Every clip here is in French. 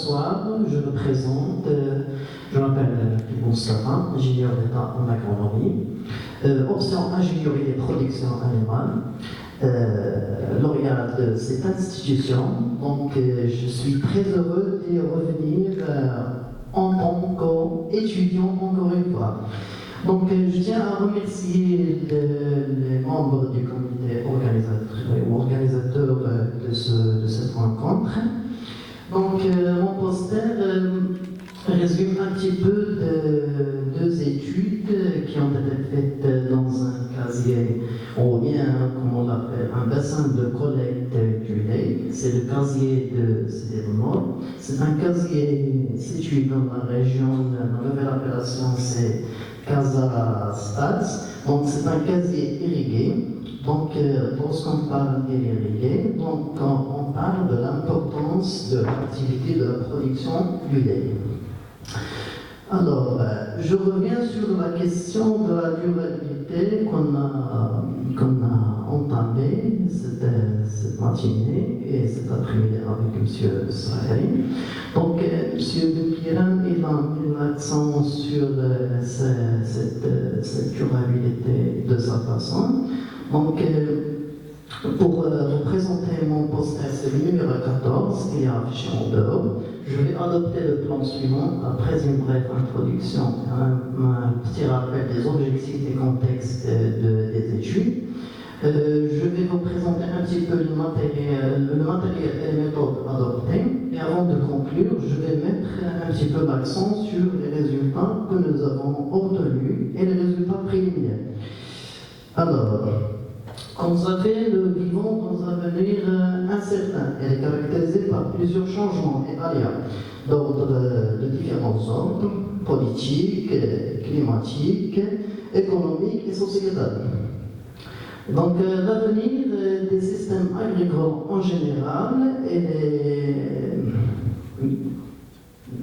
bonsoir, je me présente, je m'appelle Moustapha, ingénieur d'État en agronomie, option ingénierie et production animale, lauréat de cette institution. Donc je suis très heureux d'y revenir en tant qu'étudiant encore une fois. Donc je tiens à remercier les membres du comité organisateur de cette rencontre. Donc mon poster résume un petit peu de deux études qui ont été faites dans un casier, ou bien, comme on l'appelle, un bassin de collecte du lait. C'est le casier de Cédémont. C'est un casier situé dans la région, la nouvelle appellation c'est Casa Stats. Donc c'est un casier irrigué. Donc lorsqu'on parle d'irrigué, donc on parle de l'importance de l'activité de la production du lait. Alors, je reviens sur la question de la durabilité qu'on a entamée cette matinée et cet après-midi avec M. Sahel. Donc, M. Bukiran, il a mis l'accent sur cette durabilité de sa façon. Donc, pour vous présenter mon poster, c'est le numéro 14 qui est affiché en dehors. Je vais adopter le plan suivant après une brève introduction, un petit rappel des objectifs et contextes des études. Je vais vous présenter un petit peu le matériel et les méthodes adoptées. Et avant de conclure, je vais mettre un petit peu l'accent sur les résultats que nous avons obtenus et les résultats préliminaires. Alors, comme vous savez, nous vivons dans un avenir incertain. Elle est caractérisée par plusieurs changements et aléas d'ordre de différents ordres, politiques, climatiques, économiques et sociétals. Donc l'avenir des systèmes agricoles en général et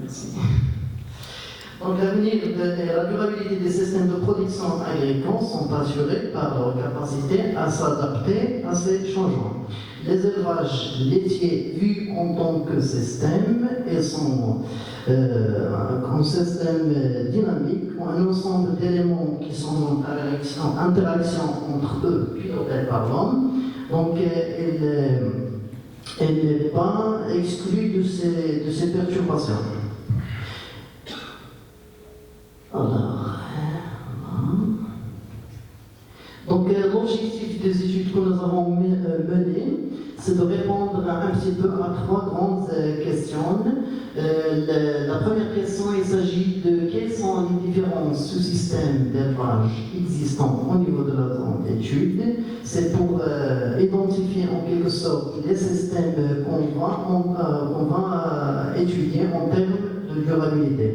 Merci. Donc l'avenir et la durabilité des systèmes de production agricoles sont assurés par leur capacité à s'adapter à ces changements. Les élevages laitiers vus en tant que système et sont un système dynamique ou un ensemble d'éléments qui sont en interaction entre eux pilotés par l'homme. Donc elle n'est pas exclue de ces perturbations. Donc l'objectif des études que nous avons menées, c'est de répondre un petit peu à trois grandes questions. La première question, il s'agit de quels sont les différents sous-systèmes d'élevage existants au niveau de la zone d'étude. C'est pour identifier en quelque sorte les systèmes qu'on va étudier en termes de durabilité.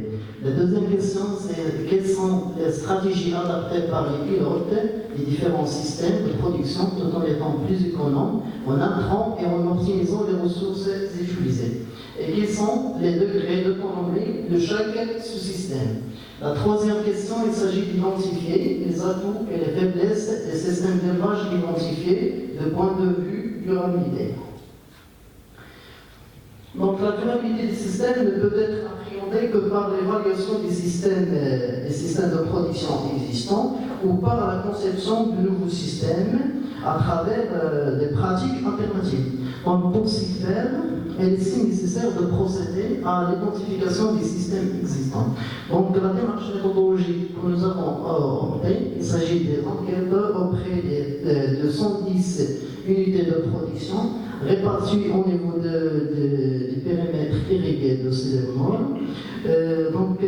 La deuxième question, c'est quelles sont les stratégies adaptées par les pilotes, les différents systèmes de production, tout en étant plus économes, en intrant et en optimisant les ressources utilisées. Et quels sont les degrés d'autonomie de chaque sous-système. La troisième question, il s'agit d'identifier les atouts et les faiblesses des systèmes d'élevage identifiés de point de vue durabilité. Donc la durabilité des systèmes ne peut être appréhendée que par l'évaluation des systèmes de production existants ou par la conception de nouveaux systèmes à travers des pratiques alternatives. Donc pour s'y faire, il est si nécessaire de procéder à l'identification des systèmes existants. Donc la démarche méthodologique que nous avons optée, il s'agit des enquêtes auprès de 110 unités de production réparties au niveau des périmètres irrigués de Cédémont. Donc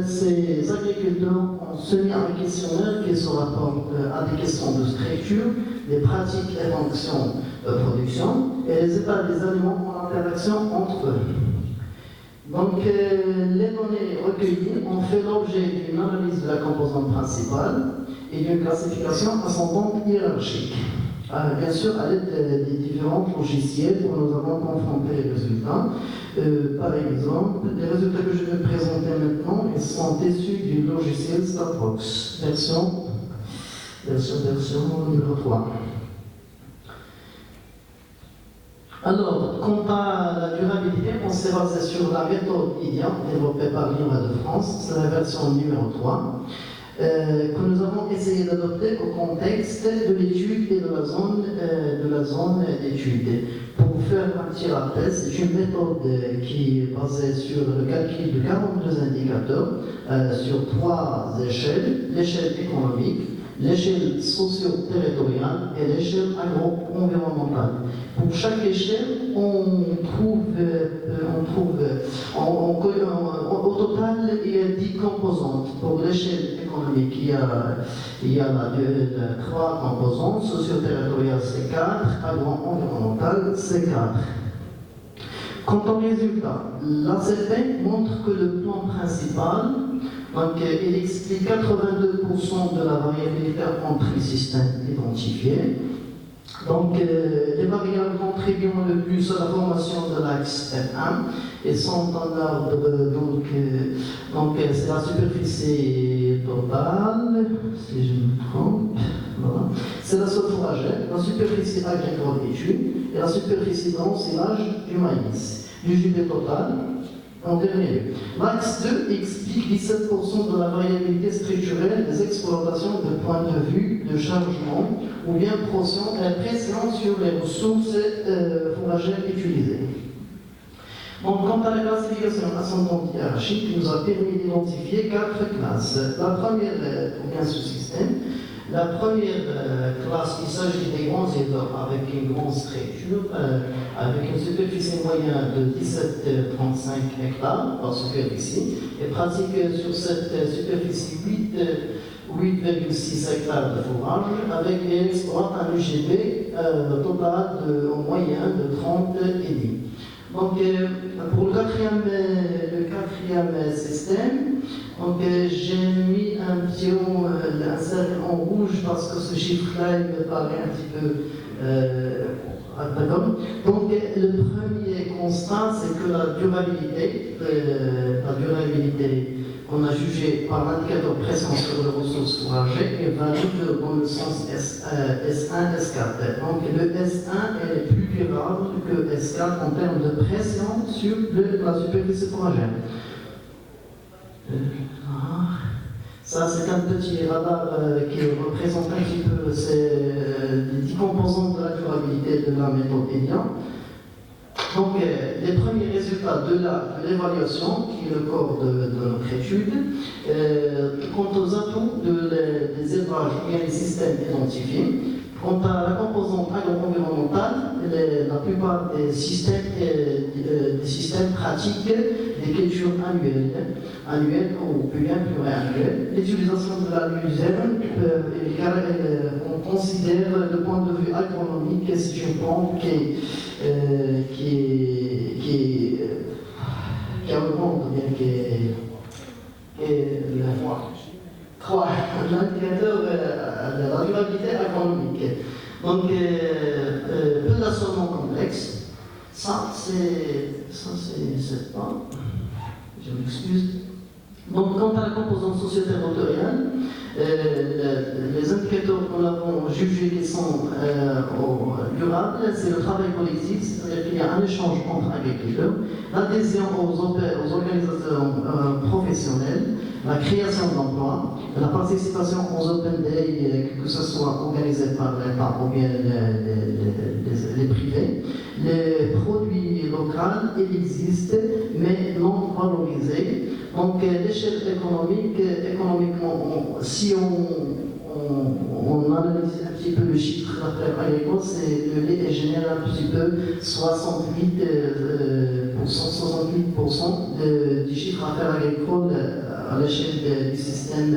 ces agriculteurs ont soumis un questionnaire qui se rapporte à des questions de structure, des pratiques et fonctions de production et les états des aliments en interaction entre eux. Donc les données recueillies ont fait l'objet d'une analyse de la composante principale et d'une classification ascendante hiérarchique. Bien sûr, à l'aide des différents logiciels où nous avons confronté les résultats. Par exemple, les résultats que je vais présenter maintenant ils sont issus du logiciel StatBox, version numéro 3. Alors, quant à la durabilité, on sait c'est basé sur la méthode IDIA, développée par l'INRA de France, c'est la version numéro 3, que nous avons essayé d'adopter au contexte de l'étude et de la zone d'étude. Pour faire un petit rappel, c'est une méthode qui est basée sur le calcul de 42 indicateurs sur 3 échelles, l'échelle économique, l'échelle socio-territoriale et l'échelle agro-environnementale. Pour chaque échelle, au total, il y a 10 composantes. Pour l'échelle économique, il y a 3 composantes, socio-territoriale c'est 4, agro-environnementale c'est 4. Quant au résultat, l'ACP montre que le plan principal, donc, il explique 82% de la variabilité entre les systèmes identifiés. Donc, les variables contribuant le plus à la formation de l'axe F1 et sont dans l'ordre, donc c'est la superficie totale, si je me trompe, voilà. C'est la sol fourragère, la superficie agricole étue et la superficie d'ensilage du maïs. Du gibier total, en dernier lieu. L'axe 2 explique 17% de la variabilité structurelle des exploitations de point de vue de chargement ou bien pression sur les ressources fourragères utilisées. Donc, quant à la classification ascendante hiérarchique, nous a permis d'identifier 4 classes. La première, ou bien sous-système. La première classe, il s'agit des grands éleveurs avec une grande structure, avec une superficie moyenne de 17,35 hectares par superficie, et pratique sur cette superficie 8,6 hectares de fourrage, avec et exploite un UGB total en moyenne de 30,5. Donc, pour le quatrième système, donc, j'ai mis un cercle en rouge parce que ce chiffre-là me paraît un petit peu donc, le premier constat, c'est que la durabilité qu'on a jugée par l'indicateur pression sur les ressources fourragères est valide dans le sens S1, S4. Donc, le S1 est plus durable que S4 en termes de pression sur la superficie fourragère. Ça, c'est un petit radar qui représente un petit peu les 10 composantes de la durabilité de la méthode EDIA. Donc, les premiers résultats de l'évaluation, qui est le corps de notre étude, quant aux atouts des élevages et des systèmes identifiés. Quant à la composante agro-environnementale, la plupart des systèmes pratiquent des cultures annuelles ou bien pluriannuelles. L'utilisation de la luzerne, on considère le point de vue agronomique, c'est une plante qui augmente, l'indicateur de la durabilité agronomique. Donc, peu d'assolement complexe. Ça, c'est pas. Je m'excuse. Donc, quant à la composante socio-territoriale, les indicateurs que nous avons jugés qui sont durables, c'est le travail collectif, c'est-à-dire qu'il y a un échange entre agriculteurs, l'adhésion aux organisations professionnelles, la création d'emplois, la participation aux Open Day, que ce soit organisé par l'État ou bien les privés. Les produits locaux, ils existent, mais non valorisés. Donc, l'échelle économiquement, si on analyse un petit peu le chiffre d'affaires agricole, le lait est généré un petit peu 68% du chiffre d'affaires agricole à l'échelle du système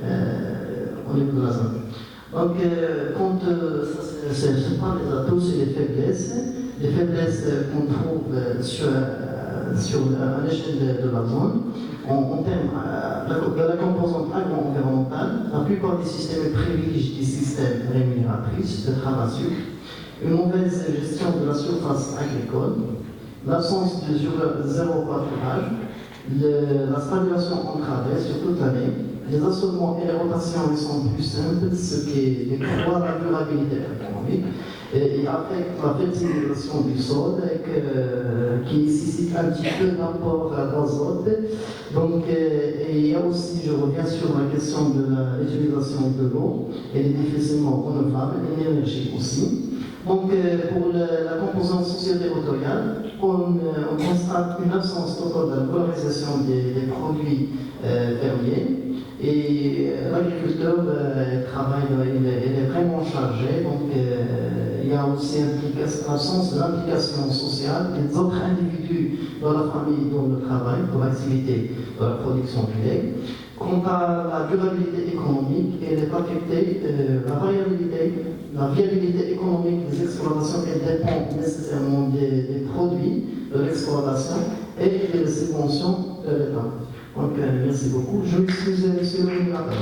au niveau de la zone. Donc, c'est pas les atouts, c'est les faiblesses. Les faiblesses qu'on trouve sur l'échelle de la zone. En termes de la composante agro-environnementale, la plupart des systèmes privilégient des systèmes rémunératrices de travail à sucre, une mauvaise gestion de la surface agricole, l'absence de zéro pâturage, la stabilisation entravée sur toute l'année, les assolements et les rotations sont plus simples, ce qui décroît la durabilité économique, et avec la fertilisation du sol qui nécessite un petit peu d'apport d'azote. Donc, et il y a aussi, je reviens sur la question de l'utilisation de l'eau, elle est difficilement renouvelable, l'énergie aussi. Donc, pour la composante socio-territoriale, on constate une absence totale de valorisation des produits fermiers. Et l'agriculteur travaille, il est vraiment chargé, donc il y a aussi l'absence d'implication sociale des autres individus dans la famille, dans le travail, pour l'activité de la production du lait. Quant à la durabilité économique, elle est affectée, la viabilité économique des exploitations, elle dépend nécessairement des produits de l'exploitation et des subventions de l'État. Donc, merci beaucoup. Je m'excuse, monsieur le modérateur.